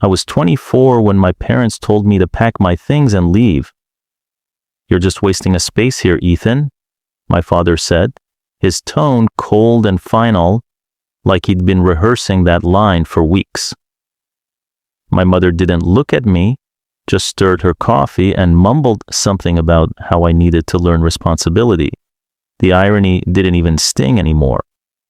I was 24 when my parents told me to pack my things and leave. "You're just wasting a space here, Ethan," my father said, his tone cold and final, like he'd been rehearsing that line for weeks. My mother didn't look at me, just stirred her coffee and mumbled something about how I needed to learn responsibility. The irony didn't even sting anymore,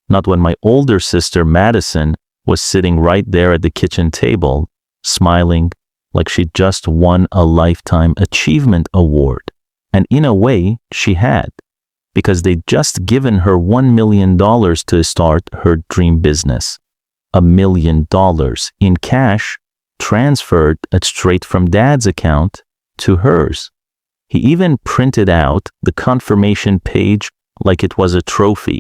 not when my older sister Madison was sitting right there at the kitchen table, smiling like she'd just won a Lifetime Achievement Award. And in a way, she had, because they'd just given her $1 million to start her dream business. $1 million in cash, transferred straight from Dad's account to hers. He even printed out the confirmation page like it was a trophy.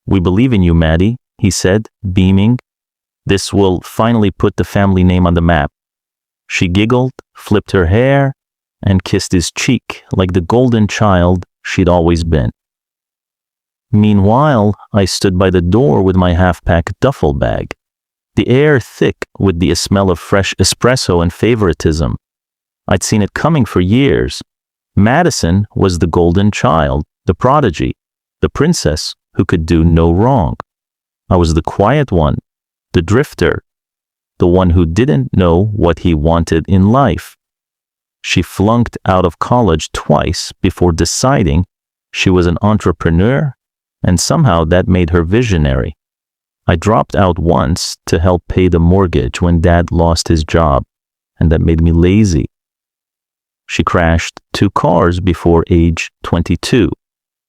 "We believe in you, Maddie," he said, beaming. "This will finally put the family name on the map." She giggled, flipped her hair, and kissed his cheek like the golden child she'd always been. Meanwhile, I stood by the door with my half-pack duffel bag, the air thick with the smell of fresh espresso and favoritism. I'd seen it coming for years. Madison was the golden child, the prodigy, the princess who could do no wrong. I was the quiet one, the drifter, the one who didn't know what he wanted in life. She flunked out of college twice before deciding she was an entrepreneur, and somehow that made her visionary. I dropped out once to help pay the mortgage when Dad lost his job, and that made me lazy. She crashed 2 cars before age 22,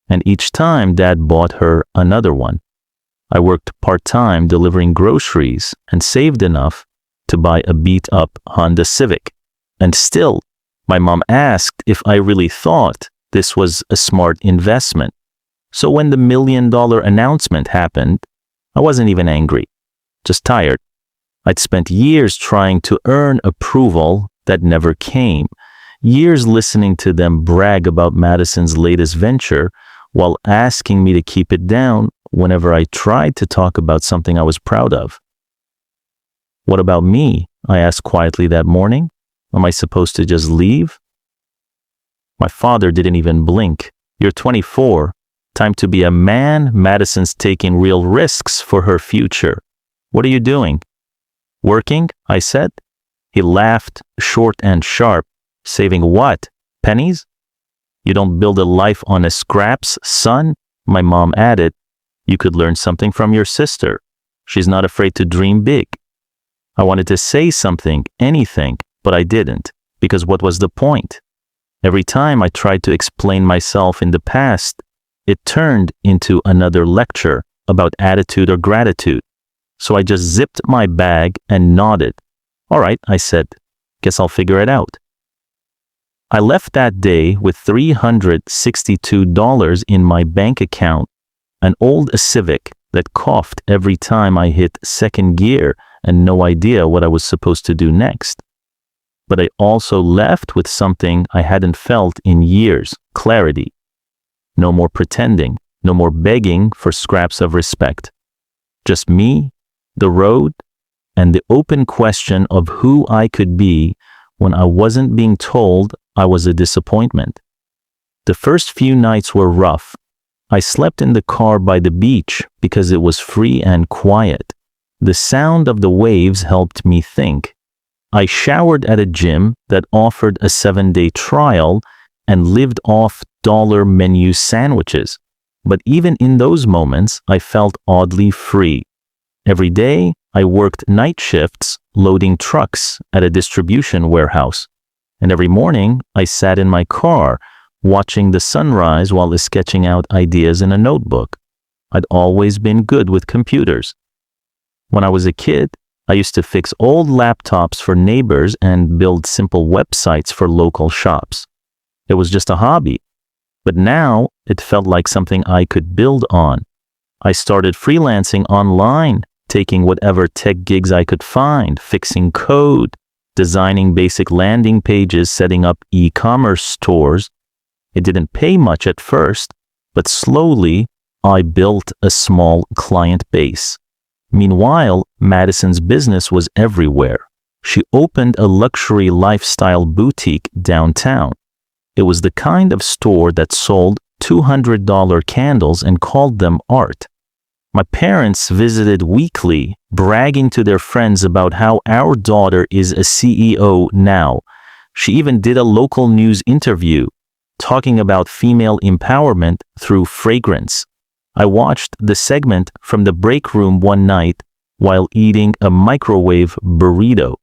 and each time Dad bought her another one. I worked part-time delivering groceries and saved enough to buy a beat-up Honda Civic. And still, my mom asked if I really thought this was a smart investment. So when the $1 million announcement happened, I wasn't even angry, just tired. I'd spent years trying to earn approval that never came, years listening to them brag about Madison's latest venture while asking me to keep it down whenever I tried to talk about something I was proud of. "What about me?" I asked quietly that morning. "Am I supposed to just leave?" My father didn't even blink. "You're 24. Time to be a man. Madison's taking real risks for her future. What are you doing?" "Working," I said. He laughed, short and sharp. "Saving what? Pennies?" "You don't build a life on a scraps, son," my mom added. "You could learn something from your sister. She's not afraid to dream big." I wanted to say something, anything, but I didn't, because what was the point? Every time I tried to explain myself in the past, it turned into another lecture about attitude or gratitude. So I just zipped my bag and nodded. "All right," I said. "Guess I'll figure it out." I left that day with $362 in my bank account, an old Civic that coughed every time I hit second gear, and no idea what I was supposed to do next. But I also left with something I hadn't felt in years: clarity. No more pretending, no more begging for scraps of respect. Just me, the road, and the open question of who I could be when I wasn't being told I was a disappointment. The first few nights were rough. I slept in the car by the beach because it was free and quiet. The sound of the waves helped me think. I showered at a gym that offered a 7-day trial and lived off dollar menu sandwiches. But even in those moments, I felt oddly free. Every day, I worked night shifts loading trucks at a distribution warehouse. And every morning, I sat in my car watching the sunrise while sketching out ideas in a notebook. I'd always been good with computers. When I was a kid, I used to fix old laptops for neighbors and build simple websites for local shops. It was just a hobby. But now, it felt like something I could build on. I started freelancing online, taking whatever tech gigs I could find, fixing code, designing basic landing pages, setting up e-commerce stores. It didn't pay much at first, but slowly, I built a small client base. Meanwhile, Madison's business was everywhere. She opened a luxury lifestyle boutique downtown. It was the kind of store that sold $200 candles and called them art. My parents visited weekly, bragging to their friends about how our daughter is a CEO now. She even did a local news interview, talking about female empowerment through fragrance. I watched the segment from the break room one night while eating a microwave burrito.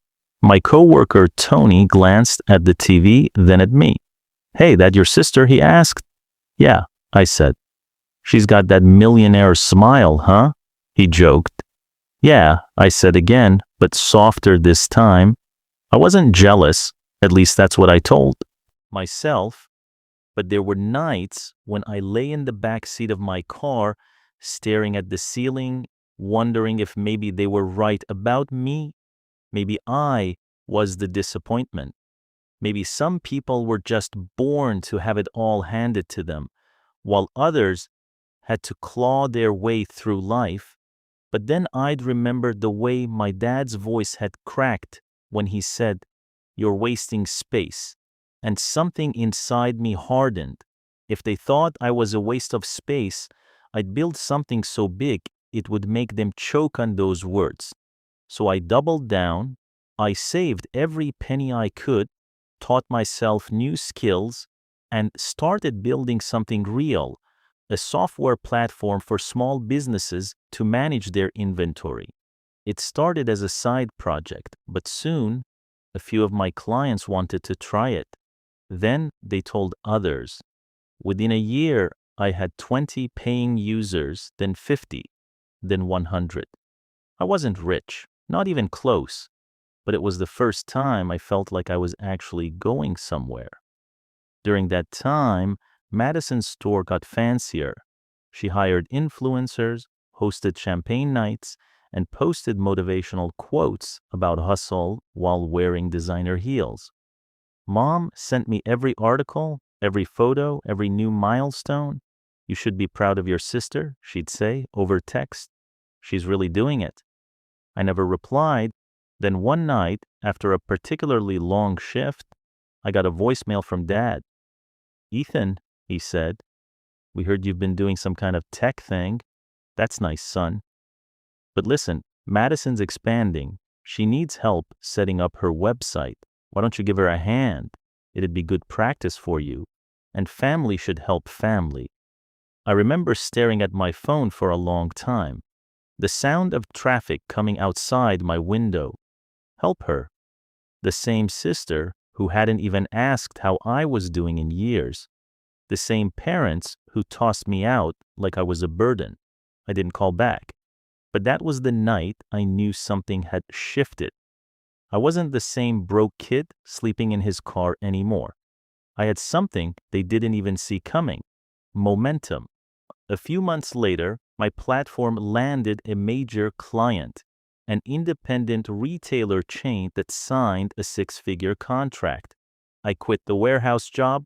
My coworker Tony glanced at the TV, then at me. "Hey, that your sister?" he asked. "Yeah," I said. "She's got that millionaire smile, huh?" he joked. "Yeah," I said again, but softer this time. I wasn't jealous, at least that's what I told myself, but there were nights when I lay in the back seat of my car, staring at the ceiling, wondering if maybe they were right about me. Maybe I was the disappointment. Maybe some people were just born to have it all handed to them, while others had to claw their way through life. But then I'd remember the way my dad's voice had cracked when he said, "You're wasting space." And something inside me hardened. If they thought I was a waste of space, I'd build something so big it would make them choke on those words. So I doubled down. I saved every penny I could, taught myself new skills, and started building something real, a software platform for small businesses to manage their inventory. It started as a side project, but soon a few of my clients wanted to try it. Then they told others. Within a year, I had 20 paying users, then 50, then 100. I wasn't rich, not even close, but it was the first time I felt like I was actually going somewhere. During that time, Madison's store got fancier. She hired influencers, hosted champagne nights, and posted motivational quotes about hustle while wearing designer heels. Mom sent me every article, every photo, every new milestone. "You should be proud of your sister," she'd say over text. "She's really doing it." I never replied. Then one night, after a particularly long shift, I got a voicemail from Dad. "Ethan," he said, "we heard you've been doing some kind of tech thing. That's nice, son. But listen, Madison's expanding. She needs help setting up her website. Why don't you give her a hand? It'd be good practice for you. And family should help family." I remember staring at my phone for a long time. The sound of traffic coming outside my window. Help her. The same sister who hadn't even asked how I was doing in years. The same parents who tossed me out like I was a burden. I didn't call back. But that was the night I knew something had shifted. I wasn't the same broke kid sleeping in his car anymore. I had something they didn't even see coming. Momentum. A few months later, my platform landed a major client, an independent retailer chain that signed a six-figure contract. I quit the warehouse job,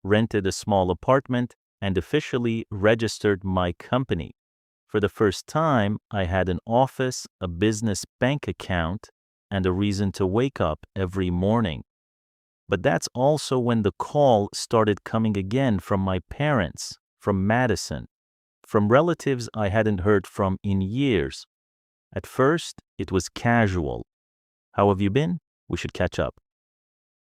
rented a small apartment, and officially registered my company. For the first time, I had an office, a business bank account, and a reason to wake up every morning. But that's also when the call started coming again from my parents, from Madison, from relatives I hadn't heard from in years. At first, it was casual. "How have you been? We should catch up."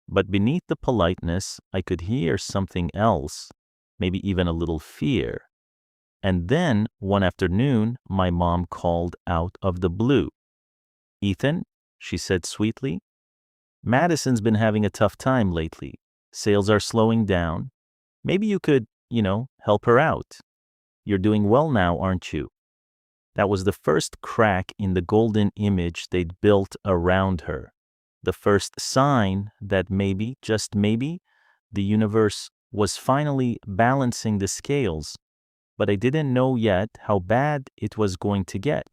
But beneath the politeness, I could hear something else, maybe even a little fear. And then, one afternoon, my mom called out of the blue. "Ethan," she said sweetly, "Madison's been having a tough time lately. Sales are slowing down. Maybe you could, help her out. You're doing well now, aren't you?" That was the first crack in the golden image they'd built around her. The first sign that maybe, just maybe, the universe was finally balancing the scales. But I didn't know yet how bad it was going to get,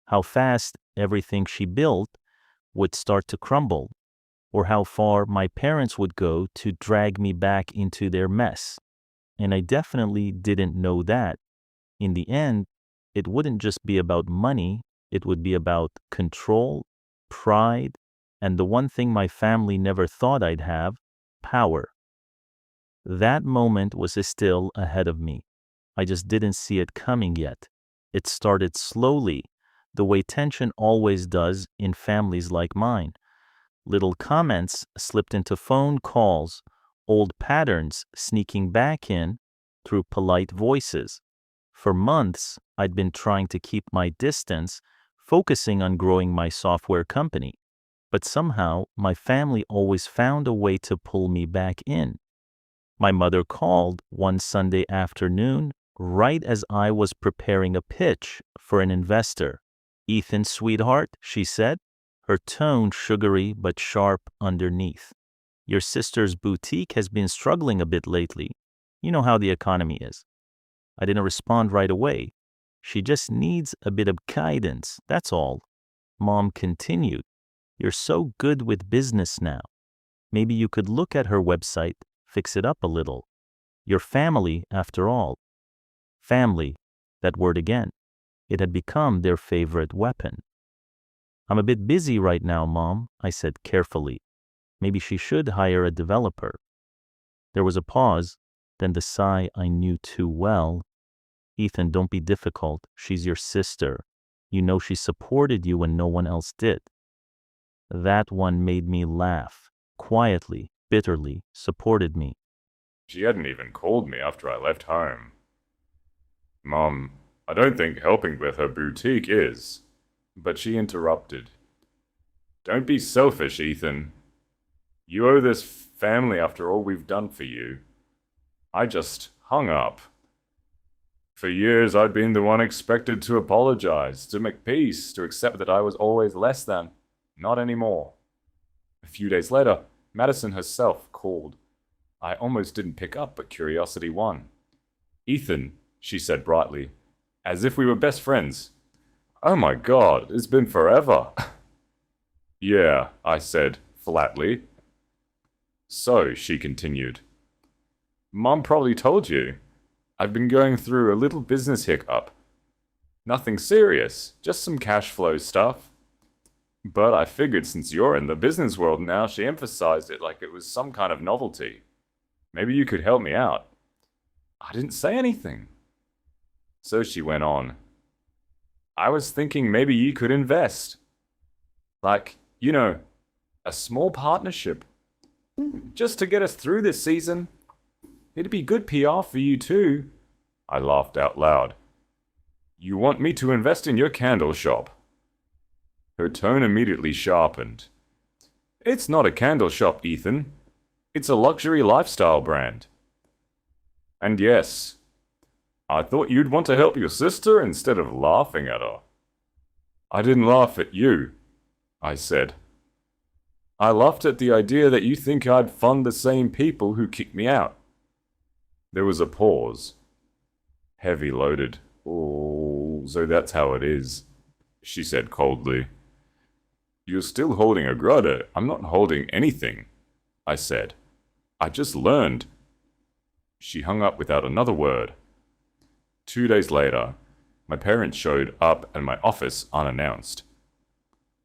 how fast everything she built would start to crumble, or how far my parents would go to drag me back into their mess. And I definitely didn't know that. In the end, it wouldn't just be about money, it would be about control, pride, and the one thing my family never thought I'd have, power. That moment was still ahead of me. I just didn't see it coming yet. It started slowly, the way tension always does in families like mine. Little comments slipped into phone calls, old patterns sneaking back in through polite voices. For months, I'd been trying to keep my distance, focusing on growing my software company. But somehow, my family always found a way to pull me back in. My mother called one Sunday afternoon, right as I was preparing a pitch for an investor. "Ethan, sweetheart," she said, her tone sugary but sharp underneath. "Your sister's boutique has been struggling a bit lately. You know how the economy is." I didn't respond right away. "She just needs a bit of guidance, that's all." Mom continued, "You're so good with business now. Maybe you could look at her website, fix it up a little. Your family, after all." Family, that word again. It had become their favorite weapon. "I'm a bit busy right now, Mom," I said carefully. Maybe she should hire a developer. There was a pause, then the sigh I knew too well. "Ethan, don't be difficult. She's your sister. You know she supported you when no one else did." That one made me laugh. Quietly, bitterly, supported me. She hadn't even called me after I left home. Mom, I don't think helping with her boutique is. But she interrupted. "Don't be selfish, Ethan. You owe this family after all we've done for you." I just hung up. For years, I'd been the one expected to apologize, to make peace, to accept that I was always less than. Not anymore. A few days later, Madison herself called. I almost didn't pick up, but curiosity won. "Ethan," she said brightly, as if we were best friends. "Oh my God, it's been forever." "Yeah," I said, flatly. "So," she continued, "Mom probably told you. I've been going through a little business hiccup. Nothing serious, just some cash flow stuff. But I figured since you're in the business world now, she emphasized it like it was some kind of novelty. Maybe you could help me out." I didn't say anything. So she went on. "I was thinking maybe you could invest. Like, a small partnership. Just to get us through this season. It'd be good PR for you too." I laughed out loud. "You want me to invest in your candle shop?" Her tone immediately sharpened. "It's not a candle shop, Ethan. It's a luxury lifestyle brand. And yes, I thought you'd want to help your sister instead of laughing at her." "I didn't laugh at you," I said. "I laughed at the idea that you think I'd fund the same people who kicked me out." There was a pause. Heavy loaded. "Oh, so that's how it is," she said coldly. "You're still holding a grudge." "I'm not holding anything," I said. "I just learned." She hung up without another word. 2 days later, my parents showed up at my office unannounced.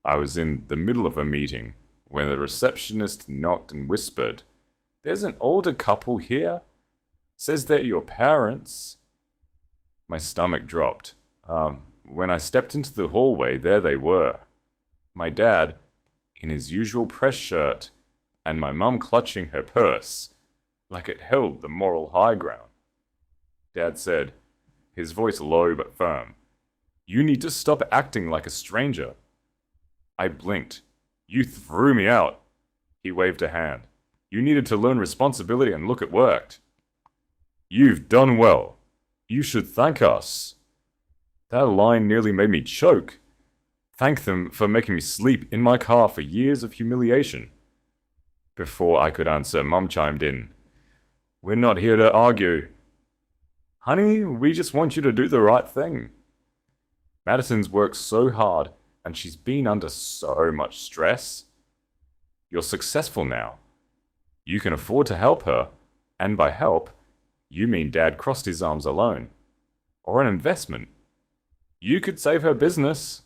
I was in the middle of a meeting when the receptionist knocked and whispered, "There's an older couple here. Says they're your parents." My stomach dropped. When I stepped into the hallway, there they were. My dad, in his usual press shirt, and my mum clutching her purse, like it held the moral high ground. Dad said, his voice low but firm, "You need to stop acting like a stranger." I blinked. "You threw me out." He waved a hand. "You needed to learn responsibility and look, it worked." "You've done well. You should thank us." That line nearly made me choke. Thank them for making me sleep in my car for years of humiliation. Before I could answer, Mum chimed in. "We're not here to argue. Honey, we just want you to do the right thing. Madison's worked so hard, and she's been under so much stress. You're successful now. You can afford to help her, and by help, you mean Dad crossed his arms alone. Or an investment. You could save her business."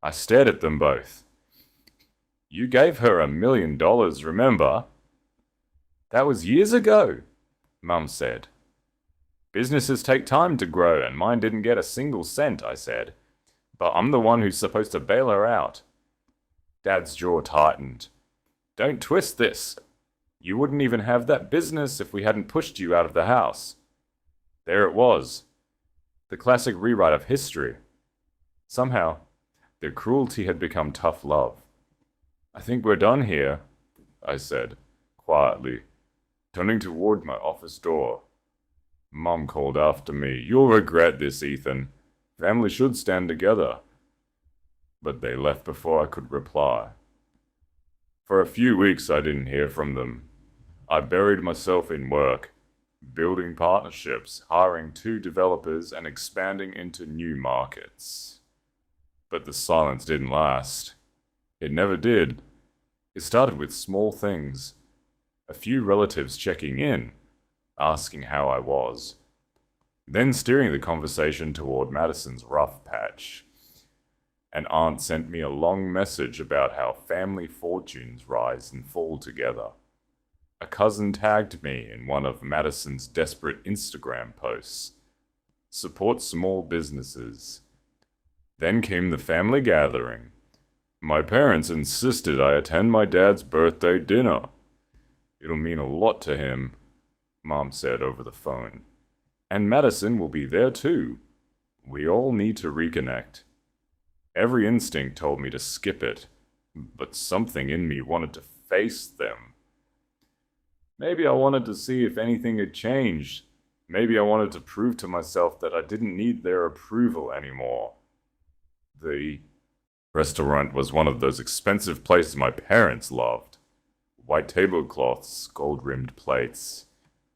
I stared at them both. You gave her $1 million, remember? That was years ago, Mum said. Businesses take time to grow, and mine didn't get a single cent, I said. But I'm the one who's supposed to bail her out. Dad's jaw tightened. Don't twist this. You wouldn't even have that business if we hadn't pushed you out of the house. There it was. The classic rewrite of history. Somehow, the cruelty had become tough love. I think we're done here, I said, quietly, turning toward my office door. Mum called after me. You'll regret this, Ethan. Family should stand together. But they left before I could reply. For a few weeks I didn't hear from them. I buried myself in work, building partnerships, hiring 2 developers, and expanding into new markets. But the silence didn't last. It never did. It started with small things. A few relatives checking in, asking how I was. Then steering the conversation toward Madison's rough patch. An aunt sent me a long message about how family fortunes rise and fall together. A cousin tagged me in one of Madison's desperate Instagram posts. Support small businesses. Then came the family gathering. My parents insisted I attend my dad's birthday dinner. It'll mean a lot to him, Mom said over the phone. And Madison will be there too. We all need to reconnect. Every instinct told me to skip it, but something in me wanted to face them. Maybe I wanted to see if anything had changed. Maybe I wanted to prove to myself that I didn't need their approval anymore. The restaurant was one of those expensive places my parents loved. White tablecloths, gold-rimmed plates,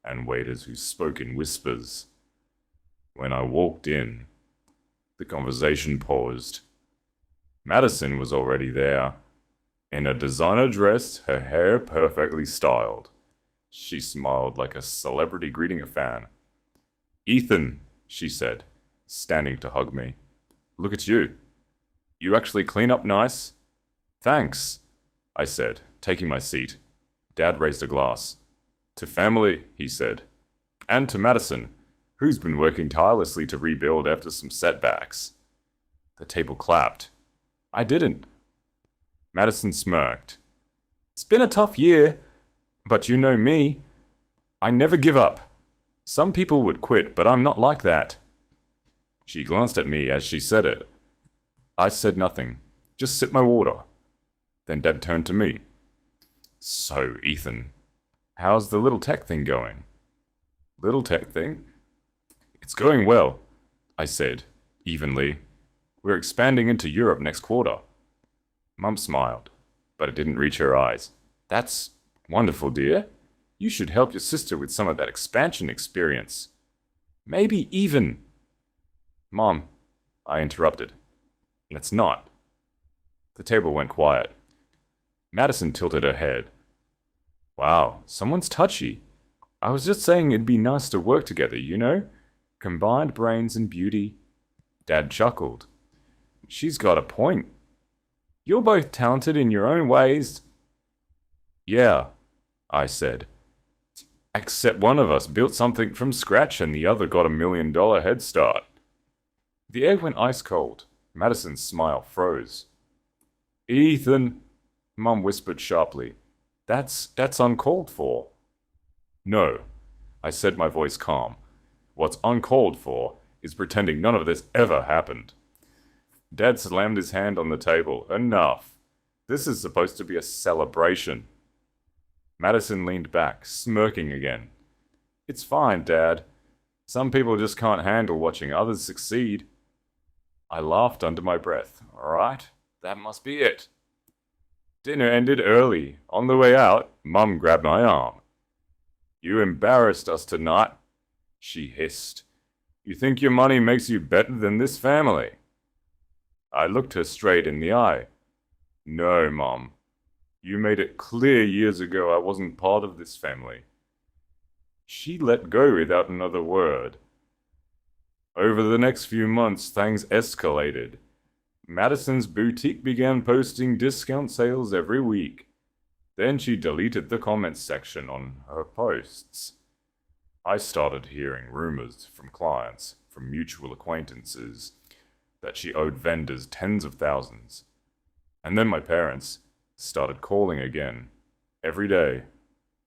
and waiters who spoke in whispers. When I walked in, the conversation paused. Madison was already there, in a designer dress, her hair perfectly styled. She smiled like a celebrity greeting a fan. Ethan, she said, standing to hug me. Look at you. You actually clean up nice? Thanks, I said, taking my seat. Dad raised a glass. To family, he said. And to Madison, who's been working tirelessly to rebuild after some setbacks. The table clapped. I didn't. Madison smirked. It's been a tough year, but you know me. I never give up. Some people would quit, but I'm not like that. She glanced at me as she said it. I said nothing, just sipped my water. Then Dad turned to me. So, Ethan, how's the little tech thing going? Little tech thing? It's going well, I said, evenly. We're expanding into Europe next quarter. Mum smiled, but it didn't reach her eyes. That's wonderful, dear. You should help your sister with some of that expansion experience. Maybe even... Mom, I interrupted. Let's not. The table went quiet. Madison tilted her head. Wow, someone's touchy. I was just saying it'd be nice to work together, you know? Combined brains and beauty. Dad chuckled. She's got a point. You're both talented in your own ways. Yeah, I said. Except one of us built something from scratch and the other got $1 million head start. The air went ice cold. Madison's smile froze. Ethan, Mum whispered sharply. That's uncalled for. No, I said, my voice calm. What's uncalled for is pretending none of this ever happened. Dad slammed his hand on the table. Enough. This is supposed to be a celebration. Madison leaned back, smirking again. It's fine, Dad. Some people just can't handle watching others succeed. I laughed under my breath. All right, that must be it. Dinner ended early. On the way out, Mum grabbed my arm. You embarrassed us tonight, she hissed. You think your money makes you better than this family? I looked her straight in the eye. No, Mom. You made it clear years ago I wasn't part of this family. She let go without another word. Over the next few months, things escalated. Madison's boutique began posting discount sales every week. Then she deleted the comments section on her posts. I started hearing rumors from clients, from mutual acquaintances, that she owed vendors tens of thousands. And then my parents started calling again, every day,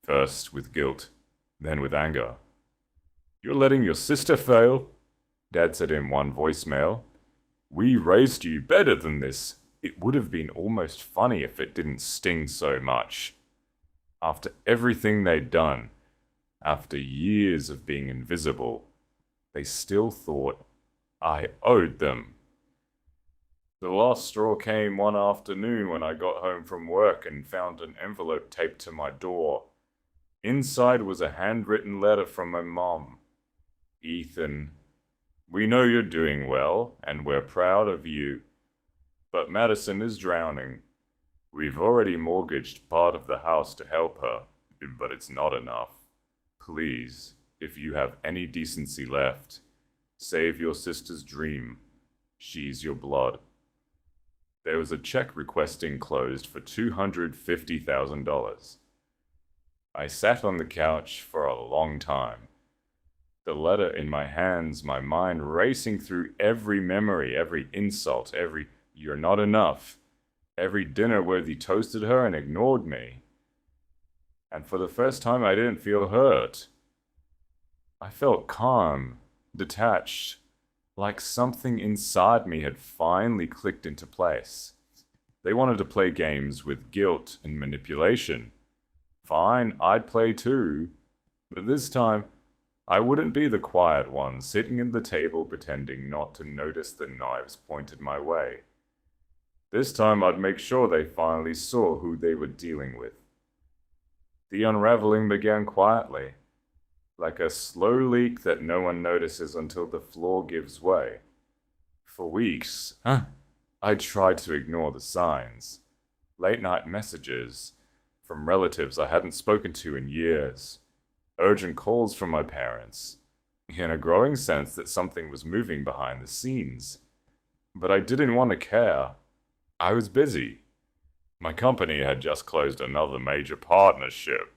first with guilt, then with anger. "You're letting your sister fail," Dad said in one voicemail. "We raised you better than this. It would have been almost funny if it didn't sting so much." After everything they'd done, after years of being invisible, they still thought I owed them. The last straw came one afternoon when I got home from work and found an envelope taped to my door. Inside was a handwritten letter from my mom. "Ethan, we know you're doing well, and we're proud of you. But Madison is drowning. We've already mortgaged part of the house to help her, but it's not enough. Please, if you have any decency left, save your sister's dream. She's your blood." There was a check request enclosed for $250,000. I sat on the couch for a long time. The letter in my hands, my mind racing through every memory, every insult, every "you're not enough," every dinner where they toasted her and ignored me. And for the first time, I didn't feel hurt. I felt calm, detached, like something inside me had finally clicked into place. They wanted to play games with guilt and manipulation. Fine, I'd play too. But this time, I wouldn't be the quiet one sitting at the table pretending not to notice the knives pointed my way. This time I'd make sure they finally saw who they were dealing with. The unraveling began quietly, like a slow leak that no one notices until the floor gives way. For weeks, I tried to ignore the signs. Late-night messages from relatives I hadn't spoken to in years. Urgent calls from my parents, in a growing sense that something was moving behind the scenes. But I didn't want to care. I was busy. My company had just closed another major partnership.